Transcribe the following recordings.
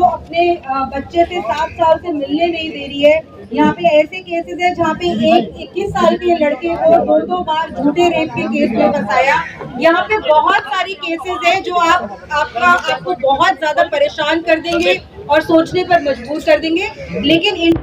अपने बच्चे से 7 साल से मिलने नहीं दे रही है। यहाँ पे ऐसे केसेस है जहाँ पे एक 21 साल के लड़के को 2 बार झूठे रेप के केस में फंसाया। यहाँ पे बहुत सारी केसेस है जो आपको बहुत ज्यादा परेशान कर देंगे और सोचने पर मजबूर कर देंगे। लेकिन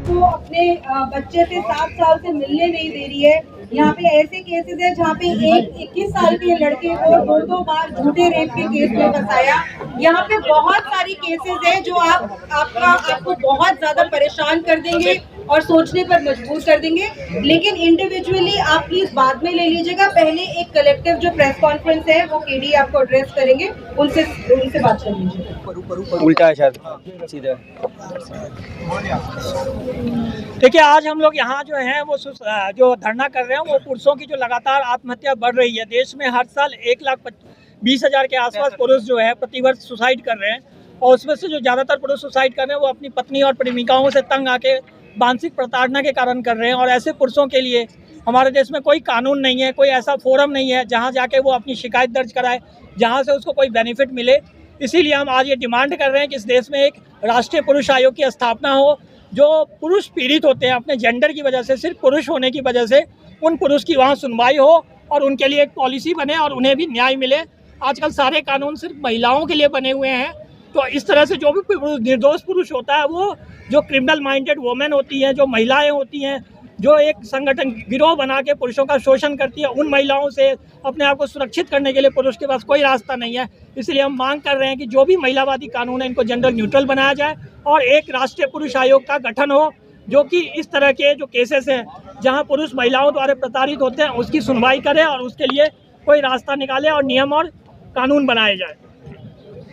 को अपने बच्चे से 7 साल से मिलने नहीं दे रही है। यहाँ पे ऐसे केसेस है जहाँ पे एक 21 साल के लड़के को 2 बार झूठे रेप के केस में फंसाया। यहाँ पे बहुत सारी केसेस है जो आपको बहुत ज्यादा परेशान कर देंगे और सोचने पर मजबूर कर देंगे। लेकिन इंडिविजुअली आप प्लीज बाद में ले लीजिएगा। पहले एक कलेक्टिव जो प्रेस कॉन्फ्रेंस है वो केडी आपको एड्रेस करेंगे, उनसे बात कर लीजिए। उल्टा है शायद, सीधा। देखिए, आज हम लोग यहाँ जो हैं वो जो धरना कर रहे हैं वो पुरुषों की जो लगातार आत्महत्या बढ़ रही है। देश में हर साल 1,20,000 के आसपास पुरुष जो है प्रतिवर्ष सुसाइड कर रहे हैं, और उसमें से जो ज़्यादातर पुरुष सुसाइड कर रहे हैं वो अपनी पत्नी और प्रेमिकाओं से तंग आके मानसिक प्रताड़ना के कारण कर रहे हैं। और ऐसे पुरुषों के लिए हमारे देश में कोई कानून नहीं है, कोई ऐसा फोरम नहीं है जहाँ जाके वो अपनी शिकायत दर्ज कराए, जहाँ से उसको कोई बेनिफिट मिले। इसीलिए हम आज ये डिमांड कर रहे हैं कि इस देश में एक राष्ट्रीय पुरुष आयोग की स्थापना हो। जो पुरुष पीड़ित होते हैं अपने जेंडर की वजह से, सिर्फ पुरुष होने की वजह से, उन पुरुष की वहाँ सुनवाई हो और उनके लिए एक पॉलिसी बने और उन्हें भी न्याय मिले। आजकल सारे कानून सिर्फ महिलाओं के लिए बने हुए हैं, तो इस तरह से जो भी निर्दोष पुरुष होता है, वो जो क्रिमिनल माइंडेड वोमेन होती हैं, जो महिलाएं होती हैं, जो एक संगठन गिरोह बना के पुरुषों का शोषण करती है, उन महिलाओं से अपने आप को सुरक्षित करने के लिए पुरुष के पास कोई रास्ता नहीं है। इसलिए हम मांग कर रहे हैं कि जो भी महिलावादी कानून है इनको जेंडर न्यूट्रल बनाया जाए और एक राष्ट्रीय पुरुष आयोग का गठन हो, जो कि इस तरह के जो केसेस हैं जहां पुरुष महिलाओं द्वारा प्रताड़ित होते हैं उसकी सुनवाई करे और उसके लिए कोई रास्ता निकाले और नियम और कानून बनाए जाए।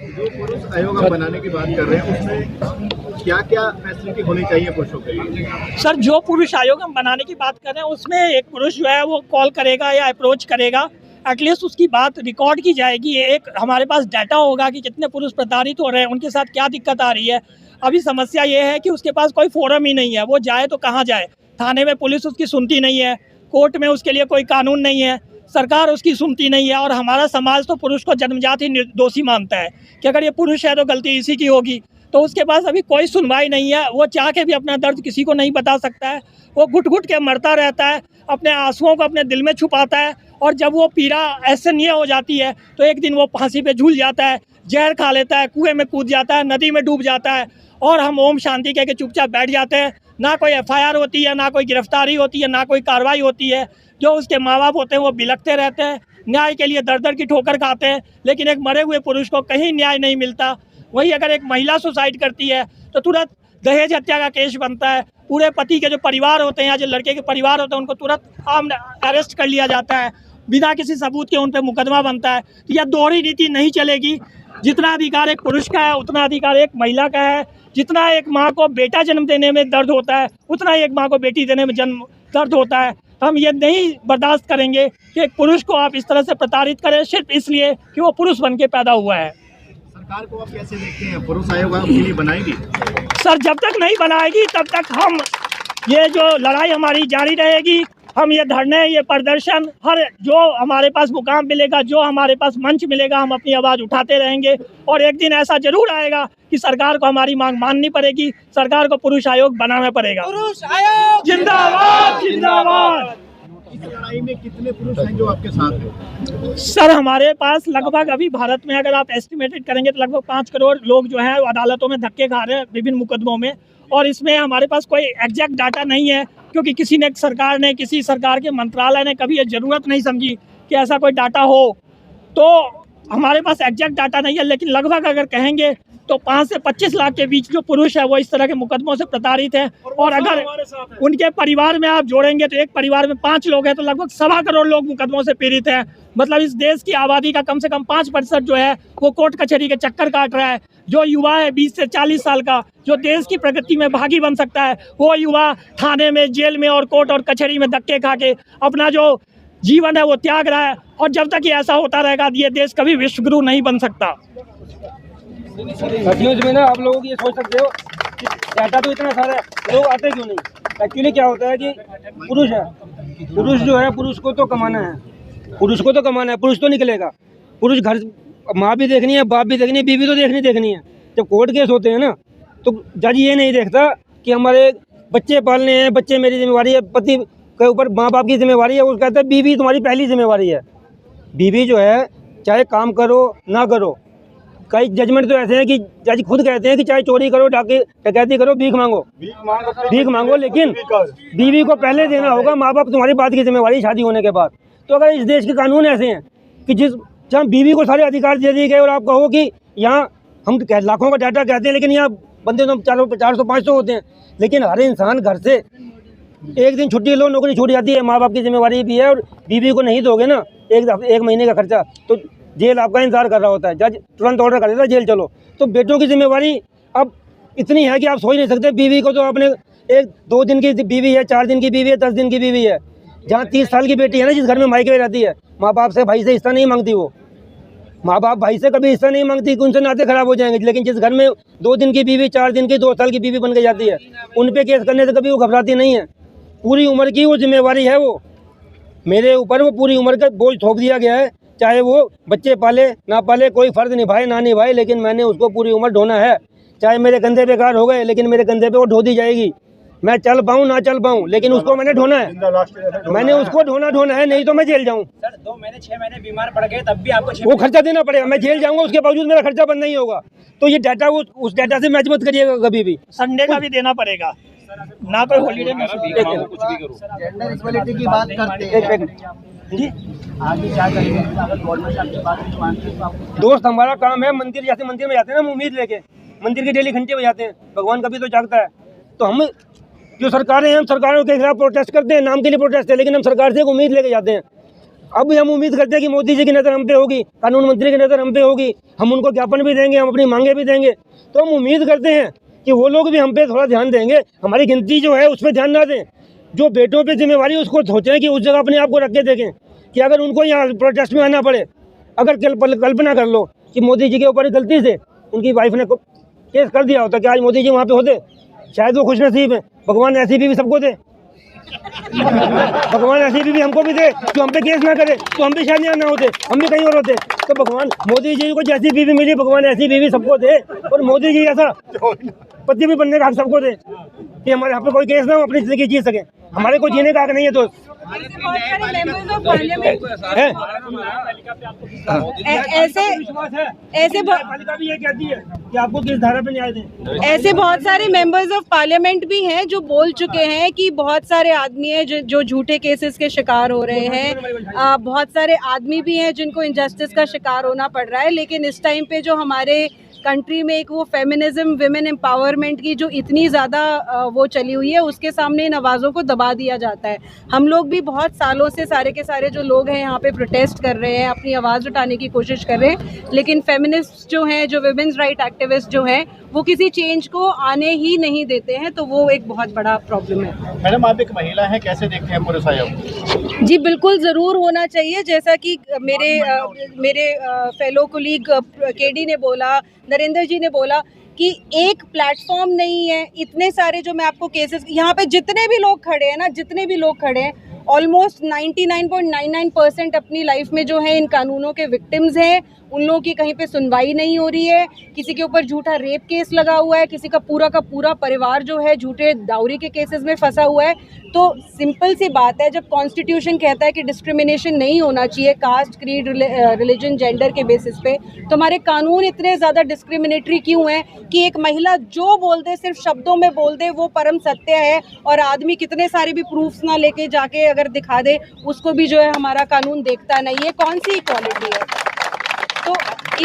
जो पुरुष आयोग बनाने की बात कर रहे हैं उसमें क्या क्या फैसिलिटी होनी चाहिए पुरुषों के लिए? सर, जो पुरुष आयोग हम बनाने की बात कर रहे हैं उसमें एक पुरुष जो है वो कॉल करेगा या अप्रोच करेगा, एटलीस्ट उसकी बात रिकॉर्ड की जाएगी। एक हमारे पास डाटा होगा कि कितने पुरुष प्रताड़ित हो रहे हैं, उनके साथ क्या दिक्कत आ रही है। अभी समस्या ये है कि उसके पास कोई फोरम ही नहीं है, वो जाए तो कहाँ जाए। थाने में पुलिस उसकी सुनती नहीं है, कोर्ट में उसके लिए कोई कानून नहीं है, सरकार उसकी सुनती नहीं है। और हमारा समाज तो पुरुष को जन्मजात ही निर्दोषी मानता है कि अगर ये पुरुष है तो गलती इसी की होगी। तो उसके पास अभी कोई सुनवाई नहीं है, वो चाह के भी अपना दर्द किसी को नहीं बता सकता है। वो घुट घुट के मरता रहता है, अपने आंसुओं को अपने दिल में छुपाता है, और जब वो पीड़ा असहनीय हो जाती है तो एक दिन वो फांसी पे झूल जाता है, जहर खा लेता है, कुएं में कूद जाता है, नदी में डूब जाता है, और हम ओम शांति कह के चुपचाप बैठ जाते हैं। ना कोई FIR होती है, ना कोई गिरफ्तारी होती है, ना कोई कार्रवाई होती है। जो उसके माँ बाप होते हैं वो बिलखते रहते हैं, न्याय के लिए दर दर की ठोकर खाते हैं, लेकिन एक मरे हुए पुरुष को कहीं न्याय नहीं मिलता। वही अगर एक महिला सुसाइड करती है तो तुरंत दहेज हत्या का केस बनता है। पूरे पति के जो परिवार होते हैं या जो लड़के के परिवार होते हैं उनको तुरंत अरेस्ट कर लिया जाता है, बिना किसी सबूत के उन पर मुकदमा बनता है। तो यह दोहरी नीति नहीं चलेगी। जितना अधिकार एक पुरुष का है उतना अधिकार एक महिला का है। जितना एक माँ को बेटा जन्म देने में दर्द होता है उतना ही एक माँ को बेटी देने में जन्म दर्द होता है। हम ये नहीं बर्दाश्त करेंगे कि एक पुरुष को आप इस तरह से प्रताड़ित करें सिर्फ इसलिए कि वो पुरुष बन के पैदा हुआ है। सरकार को आप कैसे देखते हैं, पुरुष आयोग आपके लिए बनाएगी? सर, जब तक नहीं बनाएगी तब तक हम ये जो लड़ाई हमारी जारी रहेगी। हम ये धरने, ये प्रदर्शन, हर जो हमारे पास मुकाम मिलेगा, जो हमारे पास मंच मिलेगा, हम अपनी आवाज़ उठाते रहेंगे। और एक दिन ऐसा जरूर आएगा कि सरकार को हमारी मांग माननी पड़ेगी, सरकार को पुरुष आयोग बनाना पड़ेगा। पुरुष आयोग जिंदाबाद, जिंदाबाद। इस लड़ाई में कितने पुरुष हैं जो आपके साथ हैं? सर, हमारे पास लगभग अभी भारत में अगर आप एस्टिमेटेड करेंगे तो लगभग 5 करोड़ लोग जो हैं अदालतों में धक्के खा रहे हैं विभिन्न मुकदमों में। और इसमें हमारे पास कोई एग्जैक्ट डाटा नहीं है, क्योंकि किसी सरकार के मंत्रालय ने कभी ये ज़रूरत नहीं समझी कि ऐसा कोई डाटा हो। तो हमारे पास एग्जैक्ट डाटा नहीं है, लेकिन लगभग अगर कहेंगे तो 5 से 25 लाख के बीच जो पुरुष है वो इस तरह के मुकदमों से प्रताड़ित है। और अगर उनके परिवार में आप जोड़ेंगे तो एक परिवार में 5 लोग हैं तो लगभग 1.25 करोड़ लोग मुकदमों से पीड़ित हैं। मतलब इस देश की आबादी का कम से कम 5% जो है वो कोर्ट कचहरी के चक्कर काट रहा है। जो युवा है 20 से 40 साल का, जो देश की प्रगति में भागी बन सकता है, वो युवा थाने में, जेल में और कोर्ट और कचहरी में धक्के खा के अपना जो जीवन है वो त्याग रहा है। और जब तक ये ऐसा होता रहेगा ये देश कभी विश्वगुरु नहीं बन सकता। न्यूज़ में ना आप लोग ये सोच सकते हो कि डाटा तो इतना सारा है, लोग आते क्यों नहीं। एक्चुअली क्या होता है कि पुरुष है, पुरुष जो है, पुरुष को तो कमाना है, पुरुष को तो कमाना है, पुरुष तो निकलेगा। पुरुष घर माँ भी देखनी है, बाप भी देखनी है, बीवी तो देखनी है। जब कोर्ट केस होते हैं ना तो जज ये नहीं देखता कि हमारे बच्चे पालने हैं, बच्चे मेरी जिम्मेवारी है, पति के ऊपर माँ बाप की जिम्मेवारी है। वो कहता है बीवी तुम्हारी पहली जिम्मेवारी है। बीवी जो है चाहे काम करो ना करो, कई जजमेंट तो ऐसे हैं कि जज खुद कहते हैं कि चाहे चोरी करो, डकैती करो, भीख मांगो, लेकिन बीवी को पहले देना होगा। माँ बाप तुम्हारी बात की जिम्मेवारी शादी होने के बाद। तो अगर इस देश के कानून ऐसे हैं कि जहाँ बीवी को सारे अधिकार दे दिए गए और आप कहो कि यहाँ हम लाखों का डाटा कहते हैं लेकिन यहाँ बंदे तो 400-500 होते हैं, लेकिन हर इंसान घर से एक दिन छुट्टी लो, नौकरी छूट जाती है, माँ बाप की जिम्मेवारी भी है। और बीवी को नहीं दोगे ना एक महीने का खर्चा तो जेल आपका इंतजार कर रहा होता है, जज तुरंत ऑर्डर कर देता है जेल चलो। तो बेटों की जिम्मेवारी अब इतनी है कि आप सोच नहीं सकते। बीवी को तो आपने 1-2 दिन की बीवी है, 4 दिन की बीवी है, 10 दिन की बीवी है। जहाँ 30 साल की बेटी है ना, जिस घर में मायके में रहती है, माँ बाप से भाई से हिस्सा नहीं मांगती। वो माँ बाप भाई से कभी हिस्सा नहीं मांगती कि उनसे नाते खराब हो जाएंगे। लेकिन जिस घर में 2 दिन की बीवी, 4 दिन की, 2 साल की बीवी बन के जाती है, उन पे केस करने से कभी वो घबराती नहीं है। पूरी उम्र की वो जिम्मेवारी है, वो मेरे ऊपर वो पूरी उम्र का बोझ थोप दिया गया है। चाहे वो बच्चे पाले ना पाले, कोई फर्ज निभाए ना निभाए, लेकिन मैंने उसको पूरी उम्र ढोना है। चाहे मेरे कंधे पे कार हो गए, लेकिन मेरे कंधे पे वो ढो दी जाएगी। मैं चल पाऊँ ना चल पाऊँ, लेकिन उसको मैंने ढोना है। मैंने उसको ढोना है, नहीं तो मैं जेल जाऊँ। सर 2 महीने 6 महीने बीमार पड़ गए तब भी आपको वो खर्चा देना पड़ेगा। मैं जेल जाऊँगा, उसके बावजूद मेरा खर्चा बंद नहीं होगा। तो ये डाटा उस डाटा से मैच मत करिएगा कभी भी। संडे का भी देना पड़ेगा, ना कोई हॉलीडे में कुछ भी करो। जेंडर इक्वलिटी की बात करते हैं जी आगे क्या करेंगे अगर गवर्नमेंट आपकी बात नहीं मानती है तो आपको? दोस्त, हमारा काम है मंदिर, जैसे मंदिर में जाते हैं ना, हम उम्मीद लेके मंदिर की डेली घंटे बजाते हैं, भगवान कभी तो जागता है। तो हम जो सरकारें हैं, हम सरकारों के खिलाफ प्रोटेस्ट करते हैं, नाम के लिए प्रोटेस्ट है, लेकिन हम सरकार से एक उम्मीद लेके जाते हैं। अब हम उम्मीद करते हैं कि मोदी जी की नज़र हम पे होगी, कानून मंत्री की नज़र हम पे होगी, हम उनको ज्ञापन भी देंगे, हम अपनी मांगे भी देंगे। तो हम उम्मीद करते हैं कि वो लोग भी हम पे थोड़ा ध्यान देंगे, हमारी गिनती जो है उस पर ध्यान ना दें। जो बेटों पे जिम्मेवारी उसको सोचें कि उस जगह अपने आप को रख के देखें कि अगर उनको यहाँ प्रोटेस्ट में आना पड़े, अगर कल्पना कर लो कि मोदी जी के ऊपर गलती से उनकी वाइफ ने केस कर दिया होता कि आज मोदी जी वहाँ पे होते, शायद वो खुशनसीब है। भगवान ऐसी भी सबको दे, भगवान ऐसी भी हमको भी दे जो हम पे केस ना करे, तो हम भी शायद यहाँ ना होते, हम भी कहीं और होते। तो भगवान मोदी जी को जैसी बीवी मिली, भगवान ऐसी बीवी सबको दे, और मोदी जी ऐसा पति भी बनने का हक सबको दे कि हमारे यहाँ पे कोई केस ना हो, अपनी जिंदगी जी सके। हमारे को जीने का हक नहीं है दोस्त। ऐसे बहुत सारे मेंबर्स ऑफ पार्लियामेंट भी हैं जो बोल चुके हैं कि बहुत सारे आदमी हैं जो झूठे केसेस के शिकार हो रहे हैं। बहुत सारे आदमी भी हैं जिनको इनजस्टिस का शिकार होना पड़ रहा है। लेकिन इस टाइम पे जो हमारे कंट्री में एक वो फेमिनिज्म, विमेन एम्पावरमेंट की जो इतनी ज़्यादा वो चली हुई है, उसके सामने इन आवाज़ों को दबा दिया जाता है। हम लोग भी बहुत सालों से सारे के सारे जो लोग हैं यहाँ पे प्रोटेस्ट कर रहे हैं, अपनी आवाज़ उठाने की कोशिश कर रहे हैं, लेकिन फेमिनिस्ट जो हैं, जो विमेन्स राइट एक्टिविस्ट जो हैं, वो किसी चेंज को आने ही नहीं देते हैं। तो वो एक बहुत बड़ा प्रॉब्लम है। मैडम, आप एक महिला हैं, कैसे देखते हैं पुरुष आयोग? जी बिल्कुल ज़रूर होना चाहिए। जैसा कि मेरे फेलो कोलीग केडी ने बोला, नरेंद्र जी ने बोला कि एक प्लेटफॉर्म नहीं है, इतने सारे जो मैं आपको केसेस यहाँ पे जितने भी लोग खड़े हैं ना, जितने भी लोग खड़े हैं, ऑलमोस्ट 99.99% अपनी लाइफ में जो है इन कानूनों के विक्टिम्स हैं। उन लोगों की कहीं पे सुनवाई नहीं हो रही है। किसी के ऊपर झूठा रेप केस लगा हुआ है, किसी का पूरा परिवार जो है झूठे डाउरी के केसेस में फंसा हुआ है। तो सिंपल सी बात है, जब कॉन्स्टिट्यूशन कहता है कि डिस्क्रिमिनेशन नहीं होना चाहिए कास्ट, क्रीड, रिलीजन, जेंडर के बेसिस पे, तो हमारे कानून इतने ज़्यादा डिस्क्रिमिनेटरी क्यों हैं कि एक महिला जो बोल दे, सिर्फ शब्दों में बोल दे, वो परम सत्य है, और आदमी कितने सारे भी प्रूफ्स ना लेके जाके अगर दिखा दे, उसको भी जो है हमारा कानून देखता नहीं है। कौन सी इक्वालिटी है? तो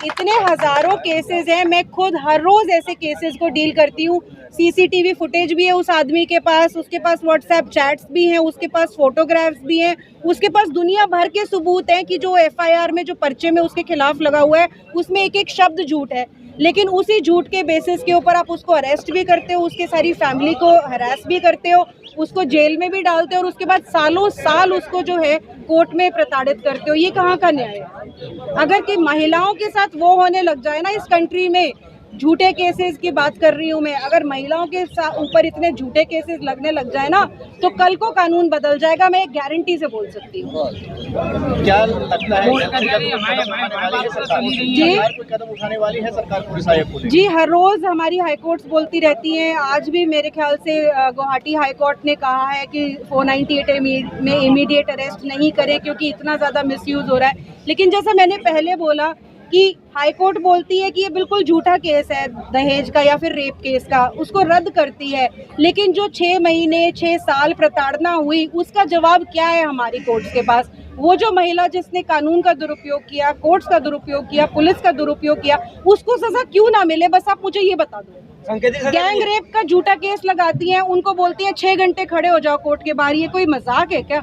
इतने हजारों केसेस हैं। मैं खुद हर रोज ऐसे केसेस को डील करती हूँ। सीसीटीवी फुटेज भी है उस आदमी के पास, उसके पास व्हाट्सएप चैट्स भी हैं, उसके पास फोटोग्राफ्स भी हैं, उसके पास दुनिया भर के सबूत हैं कि जो एफआईआर में, जो पर्चे में उसके खिलाफ लगा हुआ है, उसमें एक एक शब्द झूठ है। लेकिन उसी झूठ के बेसिस के ऊपर आप उसको अरेस्ट भी करते हो, उसके सारी फैमिली को हरास भी करते हो, उसको जेल में भी डालते हो और उसके बाद सालों साल उसको जो है कोर्ट में प्रताड़ित करते हो। ये कहाँ का न्याय है? अगर कि महिलाओं के साथ वो होने लग जाए ना इस कंट्री में, झूठे केसेस की बात कर रही हूँ मैं, अगर महिलाओं के ऊपर इतने झूठे केसेस लगने लग जाए ना, तो कल को कानून बदल जाएगा। मैं एक गारंटी से बोल सकती हूँ। क्या लगता है जी, कदम उठाने वाली है सरकार पुलिस आयोग को? जी, हर रोज हमारी हाई कोर्ट्स बोलती रहती हैं। आज भी मेरे ख्याल से गुवाहाटी हाई कोर्ट ने कहा है कि 498 में इमीडिएट अरेस्ट नहीं करें क्योंकि इतना ज़्यादा मिसयूज हो रहा है। लेकिन जैसा मैंने पहले बोला कि हाई कोर्ट बोलती है कि ये बिल्कुल झूठा केस है दहेज का या फिर रेप केस का, उसको रद्द करती है। लेकिन जो 6 महीने 6 साल प्रताड़ना हुई, उसका जवाब क्या है हमारी कोर्ट्स के पास? वो जो महिला जिसने कानून का दुरुपयोग किया, कोर्ट्स का दुरुपयोग किया, पुलिस का दुरुपयोग किया, उसको सजा क्यों ना मिले? बस आप मुझे ये बता दो। गैंग रेप का झूठा केस लगाती हैं, उनको बोलती है 6 घंटे खड़े हो जाओ कोर्ट के बाहर। ये कोई मजाक है क्या?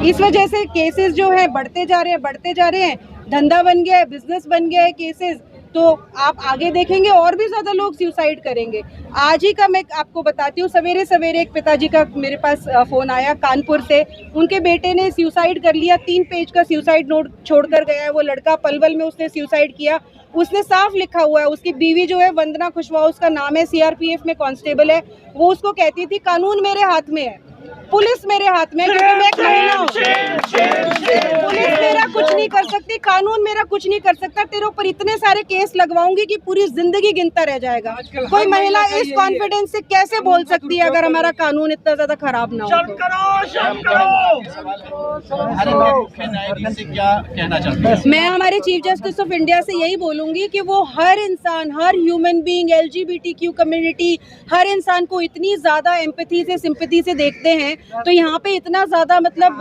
इस वजह से केसेस जो है बढ़ते जा रहे हैं, धंधा बन गया है, बिजनेस बन गया है केसेस। तो आप आगे देखेंगे और भी ज्यादा लोग सुसाइड करेंगे। आज ही का मैं आपको बताती हूँ, सवेरे सवेरे एक पिताजी का मेरे पास फोन आया कानपुर से। उनके बेटे ने सुसाइड कर लिया, 3 पेज का सुसाइड नोट छोड़कर गया है वो लड़का। पलवल में उसने सुसाइड किया। उसने साफ लिखा हुआ है, उसकी बीवी जो है वंदना कुशवाहा उसका नाम है, सीआरपीएफ में कांस्टेबल है। वो उसको कहती थी कानून मेरे हाथ में है, पुलिस मेरे हाथ में है, क्योंकि मैं एक महिला हूँ। पुलिस मेरा कुछ नहीं कर सकती, कानून मेरा कुछ नहीं कर सकता। तेरे ऊपर इतने सारे केस लगवाऊंगी कि पूरी जिंदगी गिनता रह जाएगा। कोई महिला इस कॉन्फिडेंस से कैसे बोल सकती है अगर हमारा कानून इतना ज्यादा खराब ना हो? क्या कहना चाहते हैं? मैं हमारे चीफ जस्टिस ऑफ इंडिया से यही बोलूंगी कि वो हर इंसान, हर ह्यूमन बीइंग, LGBTQ कम्युनिटी, हर इंसान को इतनी ज्यादा एम्पैथी से, सिंपैथी से देखते हैं। तो यहाँ पे इतना ज्यादा मतलब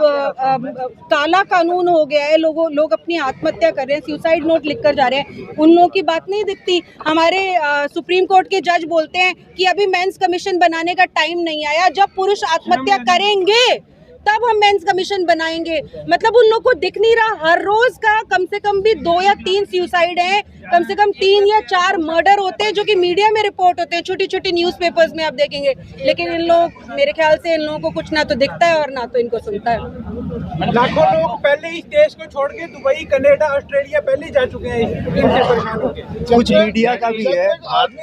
काला कानून हो गया है। लोग अपनी आत्महत्या कर रहे हैं, सुसाइड नोट लिखकर जा रहे हैं, उन लोगों की बात नहीं दिखती। हमारे सुप्रीम कोर्ट के जज बोलते हैं कि अभी मेंस कमीशन बनाने का टाइम नहीं आया, जब पुरुष आत्महत्या करेंगे तब हम मेंस कमीशन बनाएंगे। मतलब उन लोगों को दिख नहीं रहा, हर रोज का कम से कम भी 2 या 3 सुसाइड है, कम से कम 3 या 4 मर्डर होते हैं जो कि मीडिया में रिपोर्ट होते हैं, छोटी छोटी न्यूज़पेपर्स में आप देखेंगे। लेकिन इन लोग, मेरे ख्याल से इन लोगों को कुछ ना तो दिखता है और ना तो इनको सुनता है। लाखों लोग पहले इस देश को छोड़ के दुबई, कनाडा, ऑस्ट्रेलिया पहले ही जा चुके हैं इनसे परेशान होकर। कुछ मीडिया का भी है।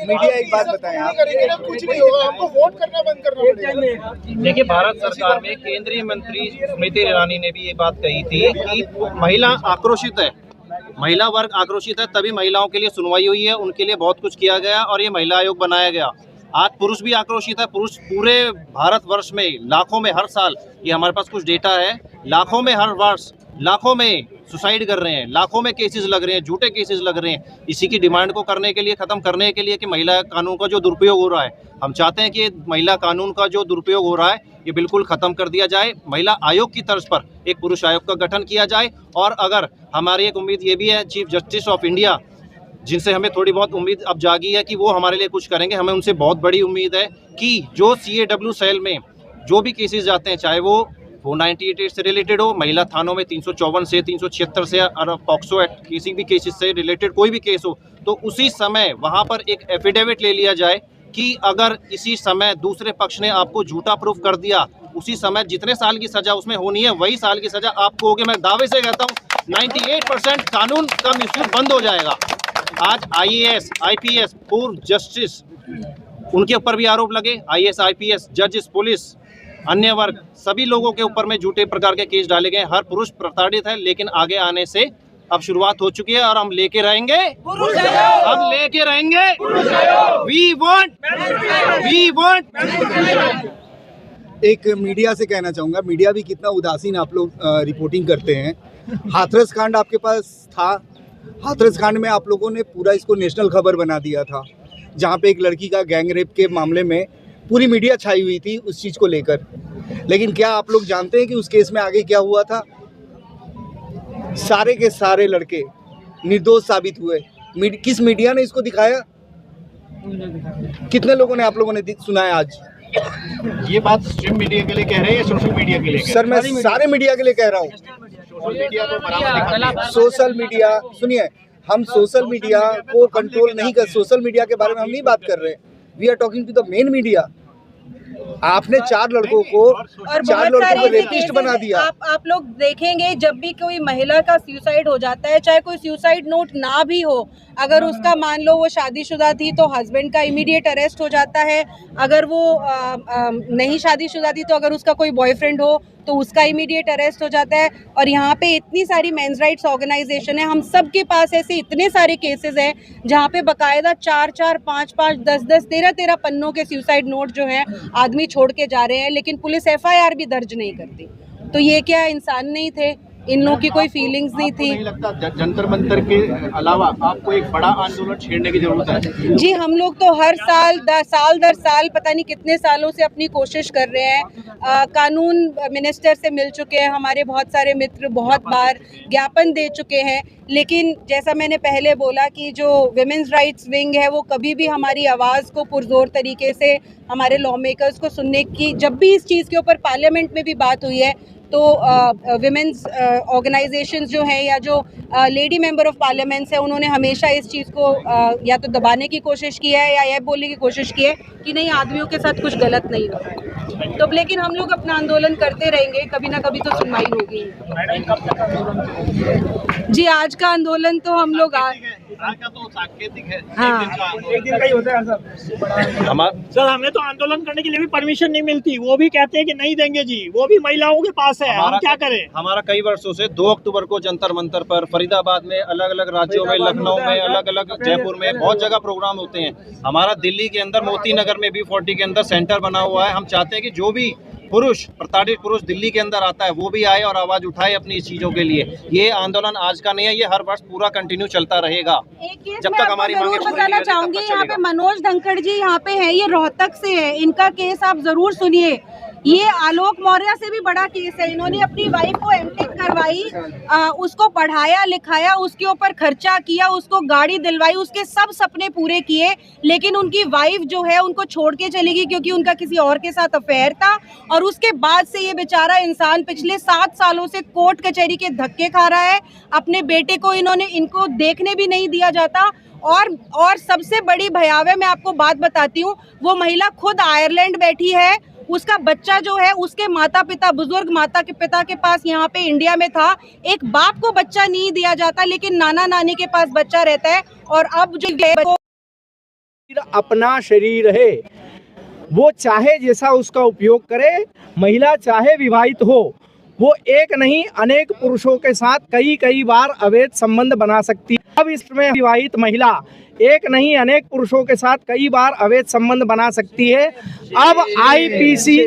मीडिया एक बात बताएं आप। कुछ नहीं होगा, हमको वोट करना बंद करना पड़ेगा। देखिए, भारत सरकार में केंद्रीय मंत्री स्मृति ईरानी ने भी ये बात कही थी कि महिला आक्रोशित है, महिला वर्ग आक्रोशित है, तभी महिलाओं के लिए सुनवाई हुई है, उनके लिए बहुत कुछ किया गया और ये महिला आयोग बनाया गया। आज पुरुष भी आक्रोशित है। पुरुष पूरे भारतवर्ष में लाखों में हर साल, ये हमारे पास कुछ डेटा है, लाखों में हर वर्ष लाखों में सुसाइड कर रहे हैं, लाखों में केसेस लग रहे हैं, झूठे केसेस लग रहे हैं। इसी की डिमांड को करने के लिए, खत्म करने के लिए कि महिला कानून का जो दुरुपयोग हो रहा है, हम चाहते हैं कि महिला कानून का जो दुरुपयोग हो रहा है ये बिल्कुल खत्म कर दिया जाए। महिला आयोग की तर्ज पर एक पुरुष आयोग का गठन किया जाए। और अगर हमारी एक उम्मीद ये भी है चीफ जस्टिस ऑफ इंडिया, जिनसे हमें थोड़ी बहुत उम्मीद अब जागी है कि वो हमारे लिए कुछ करेंगे, हमें उनसे बहुत बड़ी उम्मीद है कि जो CAW सेल में जो भी केसेस जाते हैं, चाहे वो 498 से रिलेटेड हो, महिला थानों में 354 से 376 से और पॉक्सो एक्ट किसी भी केसेस से रिलेटेड कोई भी केस हो, तो उसी समय वहाँ पर एक एफिडेविट ले लिया जाए कि अगर इसी समय दूसरे पक्ष ने आपको झूठा प्रूफ कर दिया, उसी समय जितने साल की सजा उसमें होनी है वही साल की सजा आपको होगी। मैं दावे से कहता हूँ 98% कानून का मिसयूज बंद हो जाएगा। आज IAS, IPS, पूर्व जस्टिस, उनके ऊपर भी आरोप लगे, IAS, IPS, जजेस, पुलिस, अन्य वर्ग, सभी लोगों के ऊपर में झूठे प्रकार के केस डाले गए। हर पुरुष प्रताड़ित है, लेकिन आगे आने से अब शुरुआत हो चुकी है और हम लेके रहेंगे, हम लेके रहेंगे। We want. एक मीडिया से कहना चाहूँगा, मीडिया भी कितना उदासीन आप लोग रिपोर्टिंग करते हैं। हाथरस कांड आपके पास था, हाथरस कांड में आप लोगों ने पूरा इसको नेशनल खबर बना दिया था, जहाँ पे एक लड़की का गैंग रेप के मामले में पूरी मीडिया छाई हुई थी उस चीज़ को लेकर। लेकिन क्या आप लोग जानते हैं कि उस केस में आगे क्या हुआ था? सारे के सारे लड़के निर्दोष साबित हुए। किस मीडिया ने इसको दिखाया? कितने लोगों ने, आप लोगों ने सुना है आज? ये बात स्ट्रीम मीडिया के लिए कह रहे हैं या सोशल मीडिया के लिए? सर मैं सारे मीडिया के लिए कह रहा हूँ। सोशल मीडिया को बराबर दिखाती है। सोशल मीडिया, सुनिए, हम सोशल मीडिया को कंट्रोल नहीं कर, सोशल मीडिया के बारे में हम नहीं बात कर रहे। We are talking to the main media. आपने 4 लड़कों को रेपिस्ट बना दिया। आप लोग देखेंगे जब भी कोई महिला का सुसाइड हो जाता है, चाहे कोई सुसाइड नोट ना भी हो, अगर उसका मान लो वो शादीशुदा थी तो हस्बैंड का इमीडिएट अरेस्ट हो जाता है। अगर वो नहीं शादीशुदा थी तो अगर उसका कोई बॉयफ्रेंड हो तो उसका इमीडिएट अरेस्ट हो जाता है। और यहाँ पे इतनी सारी मेंस राइट्स ऑर्गेनाइजेशन है, हम सब के पास ऐसे इतने सारे केसेस हैं जहाँ पे बकायदा 4-4, 5-5, 10-10, 13-13 पन्नों के सुसाइड नोट जो हैं आदमी छोड़ के जा रहे हैं, लेकिन पुलिस FIR भी दर्ज नहीं करती। तो ये क्या इंसान नहीं थे? इन लोगों की कोई फीलिंग्स नहीं थी? नहीं लगता जंतर मंतर के अलावा आपको एक बड़ा आंदोलन छेड़ने की जरूरत है? जी, हम लोग तो हर साल दर साल पता नहीं कितने सालों से अपनी कोशिश कर रहे हैं। कानून मिनिस्टर से मिल चुके हैं, हमारे बहुत सारे मित्र बहुत बार ज्ञापन दे चुके हैं, लेकिन जैसा मैंने पहले बोला कि जो विमेंस राइट्स विंग है वो कभी भी हमारी आवाज़ को पुरजोर तरीके से हमारे लॉ मेकर्स को सुनने की, जब भी इस चीज़ के ऊपर पार्लियामेंट में भी बात हुई है तो विमेंस ऑर्गेनाइजेशंस जो हैं या जो लेडी मेंबर ऑफ पार्लियामेंट्स है, उन्होंने हमेशा इस चीज़ को या तो दबाने की कोशिश की है या यह बोलने की कोशिश की है कि नहीं, आदमियों के साथ कुछ गलत नहीं हो रहा है। तो लेकिन हम लोग अपना आंदोलन करते रहेंगे, कभी ना कभी तो सुनवाई होगी। जी, आज का आंदोलन तो हम लोग तो सांकेतिक है। हाँ। एक दिन का ही होता है सर, हमें तो आंदोलन करने के लिए भी परमिशन नहीं मिलती, वो भी कहते हैं कि नहीं देंगे जी, वो भी महिलाओं के पास है, हम क्या करें? हमारा कई वर्षों से 2 अक्टूबर को जंतर मंतर पर, फरीदाबाद में, अलग अलग राज्यों में, लखनऊ में, अलग अलग जयपुर में बहुत जगह प्रोग्राम होते हैं। हमारा दिल्ली के अंदर मोती नगर में B40 के अंदर सेंटर बना हुआ है। हम चाहते हैं कि जो भी पुरुष, प्रताड़ित पुरुष दिल्ली के अंदर आता है वो भी आए और आवाज उठाए अपनी इस चीजों के लिए। ये आंदोलन आज का नहीं है, ये हर वर्ष पूरा कंटिन्यू चलता रहेगा जब तक हमारी मांगे पूरी बताना चाहूंगी। यहाँ पे मनोज धनखड़ जी यहाँ पे है, ये रोहतक से है, इनका केस आप जरूर सुनिए। ये आलोक मौर्य से भी बड़ा केस है। इन्होंने अपनी वाइफ को एमटेक करवाई, उसको पढ़ाया लिखाया, उसके ऊपर खर्चा किया, उसको गाड़ी दिलवाई, उसके सब सपने पूरे किए, लेकिन उनकी वाइफ जो है उनको छोड़ के चली गई क्योंकि उनका किसी और के साथ अफेयर था। और उसके बाद से ये बेचारा इंसान पिछले 7 सालों से कोर्ट कचहरी के धक्के खा रहा है। अपने बेटे को इनको देखने भी नहीं दिया जाता। और सबसे बड़ी भयावह मैं आपको बात बताती हूँ, वो महिला खुद आयरलैंड बैठी है, उसका बच्चा जो है उसके माता पिता, बुजुर्ग माता के पिता के पास यहाँ पे इंडिया में था। एक बाप को बच्चा नहीं दिया जाता, लेकिन नाना नानी के पास बच्चा रहता है। और अब जो अपना शरीर है वो चाहे जैसा उसका उपयोग करे, महिला चाहे विवाहित हो, वो एक नहीं अनेक पुरुषों के साथ कई बार अवैध संबंध बना सकती है। अब इसमें विवाहित महिला एक नहीं अनेक पुरुषों के साथ कई बार अवैध संबंध बना सकती है। अब आईपीसी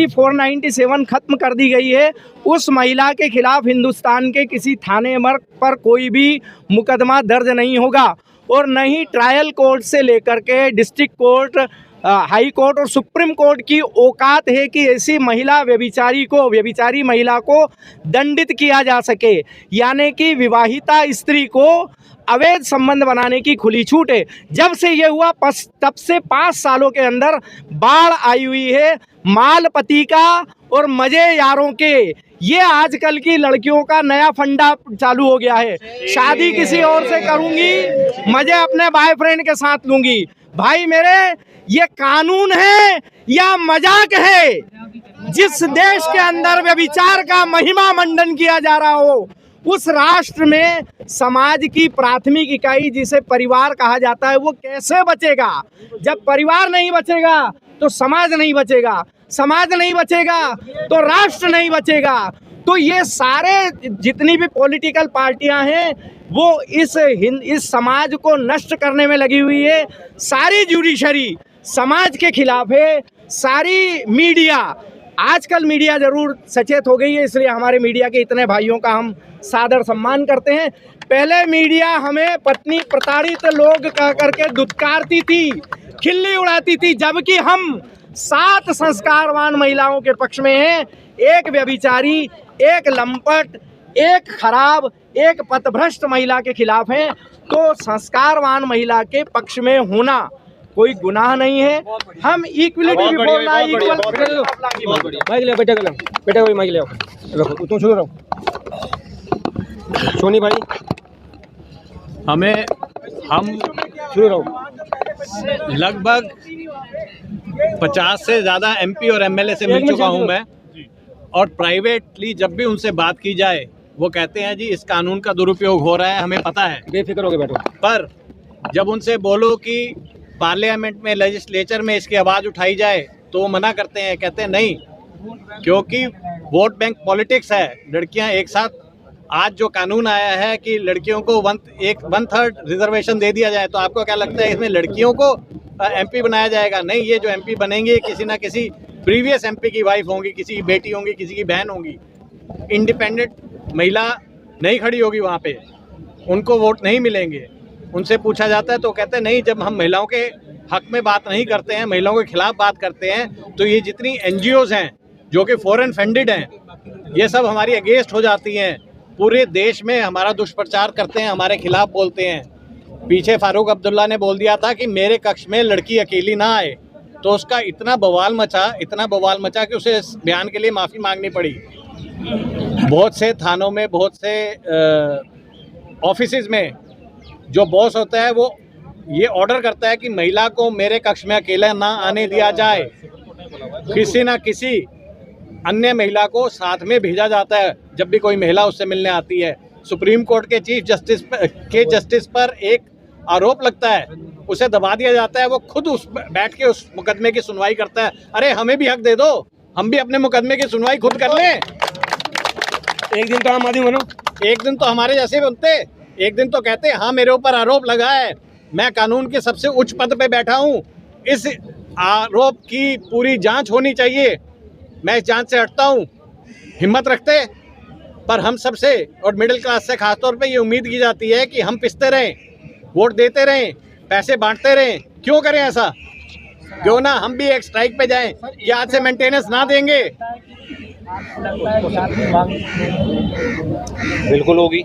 497 खत्म कर दी गई है। उस महिला के खिलाफ हिंदुस्तान के किसी थाने पर कोई भी मुकदमा दर्ज नहीं होगा और न ही ट्रायल कोर्ट से लेकर के डिस्ट्रिक्ट कोर्ट, हाई कोर्ट और सुप्रीम कोर्ट की औकात है कि ऐसी व्यभिचारी महिला को दंडित किया जा सके। यानी कि विवाहिता स्त्री को अवैध संबंध बनाने की खुली छूट है। जब से ये हुआ तब से 5 सालों के अंदर बाढ़ आई हुई है मालपति का और मजे यारों के। ये आजकल की लड़कियों का नया फंडा चालू हो गया है। शादी किसी और से करूंगी, मजे अपने बॉयफ्रेंड के साथ लूंगी। भाई मेरे, ये कानून है या मजाक है? जिस देश के अंदर व्यभिचार का महिमा मंडन किया जा रहा हो, उस राष्ट्र में समाज की प्राथमिक इकाई जिसे परिवार कहा जाता है वो कैसे बचेगा? जब परिवार नहीं बचेगा तो समाज नहीं बचेगा, समाज नहीं बचेगा तो राष्ट्र नहीं बचेगा। तो ये सारे जितनी भी पॉलिटिकल पार्टियां हैं वो इस समाज को नष्ट करने में लगी हुई है। सारी जुडिशरी समाज के खिलाफ है, सारी मीडिया, आजकल मीडिया जरूर सचेत हो गई है, इसलिए हमारे मीडिया के इतने भाइयों का हम सादर सम्मान करते हैं। पहले मीडिया हमें पत्नी प्रताड़ित लोग कह करके दुत्कारती थी, खिल्ली उड़ाती थी, जबकि हम 7 संस्कारवान महिलाओं के पक्ष में हैं। एक व्यभिचारी, एक लंपट, एक खराब, एक पथभ्रष्ट महिला के खिलाफ हैं, तो संस्कारवान महिला के पक्ष में होना कोई गुनाह नहीं है। हम इक्वलिटी बिफोर लॉ, माइक ले बेटा, बेटा कोई माइक ले आओ, रखो तुम सुनो रहो। सोनी भाई हम शुरू रहो। लगभग 50 से ज़्यादा एमपी और एमएलए से मिल चुका हूं मैं, और प्राइवेटली जब भी उनसे बात की जाए वो कहते हैं जी इस कानून का दुरुपयोग हो रहा है, हमें पता है। बेफिक्र होके बैठो। पर जब उनसे बोलो कि पार्लियामेंट में, लेजिस्लेचर में इसकी आवाज़ उठाई जाए तो वो मना करते हैं, कहते हैं नहीं, क्योंकि वोट बैंक पॉलिटिक्स है। लड़कियां एक साथ, आज जो कानून आया है कि लड़कियों को 1/3 रिजर्वेशन दे दिया जाए, तो आपको क्या लगता है इसमें लड़कियों को एमपी बनाया जाएगा? नहीं, ये जो एमपी बनेंगे किसी ना किसी प्रीवियस एमपी की वाइफ होंगी, किसी की बेटी होंगी, किसी की बहन होंगी। इंडिपेंडेंट महिला नहीं खड़ी होगी वहाँ पे, उनको वोट नहीं मिलेंगे। उनसे पूछा जाता है तो कहते हैं नहीं, जब हम महिलाओं के हक में बात नहीं करते हैं, महिलाओं के खिलाफ बात करते हैं, तो ये जितनी NGOs हैं जो कि फॉरेन फंडेड हैं, ये सब हमारी अगेंस्ट हो जाती हैं। पूरे देश में हमारा दुष्प्रचार करते हैं, हमारे खिलाफ बोलते हैं। पीछे फारूक अब्दुल्ला ने बोल दिया था कि मेरे कक्ष में लड़की अकेली ना आए, तो उसका इतना बवाल मचा कि उसे इस बयान के लिए माफ़ी मांगनी पड़ी। बहुत से थानों में, बहुत से ऑफिसेज में जो बॉस होता है वो ये ऑर्डर करता है कि महिला को मेरे कक्ष में अकेला ना आने दिया जाए, किसी ना किसी अन्य महिला को साथ में भेजा जाता है जब भी कोई महिला उससे मिलने आती है। सुप्रीम कोर्ट के चीफ जस्टिस पर एक आरोप लगता है, उसे दबा दिया जाता है, वो खुद बैठ के उस मुकदमे की सुनवाई करता है। अरे हमें भी हक दे दो, हम भी अपने मुकदमे की सुनवाई खुद कर लें। एक दिन तो आम आदमी बनो, एक दिन तो हमारे जैसे बनते, एक दिन तो कहते हाँ मेरे ऊपर आरोप लगा है, मैं कानून के सबसे उच्च पद पे बैठा हूँ, इस आरोप की पूरी जांच होनी चाहिए, मैं इस जांच से हटता हूँ। हिम्मत रखते, पर हम सबसे और मिडिल क्लास से खासतौर पे ये उम्मीद की जाती है कि हम पिसते रहें, वोट देते रहें, पैसे बांटते रहें। क्यों करें ऐसा? क्यों ना हम भी एक स्ट्राइक पे जाएं कि आज से मेंटेनेंस ना देंगे। बिल्कुल होगी,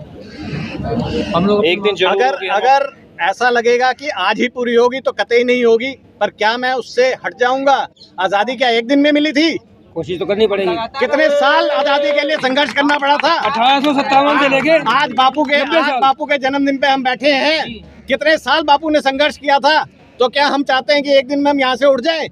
हम लोग एक दिन जरूर अगर ऐसा लगेगा कि आज ही पूरी होगी तो कतई नहीं होगी, पर क्या मैं उससे हट जाऊंगा? आज़ादी क्या एक दिन में मिली थी? कोशिश तो करनी पड़ेगी। कितने साल आज़ादी के लिए संघर्ष करना पड़ा था? 1857 से लेके आज बापू के जन्मदिन पे हम बैठे हैं। कितने साल बापू ने संघर्ष किया था? तो क्या हम चाहते हैं कि एक दिन में हम यहाँ से उठ जाएं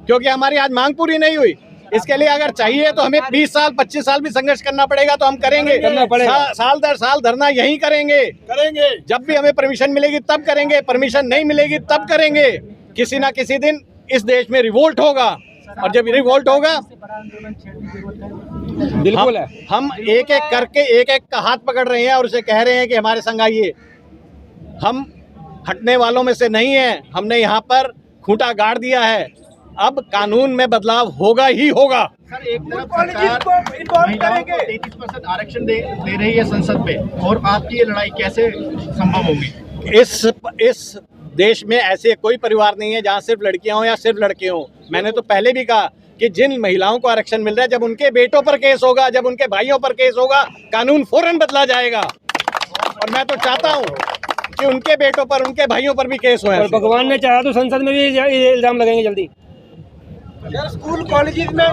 क्योंकि हमारी आज मांग पूरी नहीं हुई? इसके लिए अगर चाहिए तो हमें 20 साल 25 साल भी संघर्ष करना पड़ेगा, तो हम करेंगे। साल दर साल धरना यही करेंगे। जब भी हमें परमिशन मिलेगी तब करेंगे, परमिशन नहीं मिलेगी तब करेंगे। किसी ना किसी दिन इस देश में रिवोल्ट होगा, और जब रिवोल्ट होगा बिल्कुल है, हम एक एक करके एक एक का हाथ पकड़ रहे हैं और उसे कह रहे हैं कि हमारे संग आइए। हम हटने वालों में से नहीं है, हमने यहाँ पर खूंटा गाड़ दिया है। अब कानून में बदलाव होगा ही होगा। सर, एक तरफ सरकार महिलाओं को 33% आरक्षण दे रही है संसद में, और आपकी ये लड़ाई कैसे संभव होगी? इस देश में ऐसे कोई परिवार नहीं है जहाँ सिर्फ लड़कियां हो या सिर्फ लड़के हों। मैंने तो पहले भी कहा कि जिन महिलाओं को आरक्षण मिल रहा है, जब उनके बेटों पर केस होगा, जब उनके भाइयों पर केस होगा, कानून फौरन बदला जाएगा। और मैं तो चाहता हूँ कि उनके बेटों पर, उनके भाइयों पर भी केस हो। भगवान ने चाहा तो संसद में भी इल्जाम लगेंगे जल्दी। स्कूल कॉलेजेस में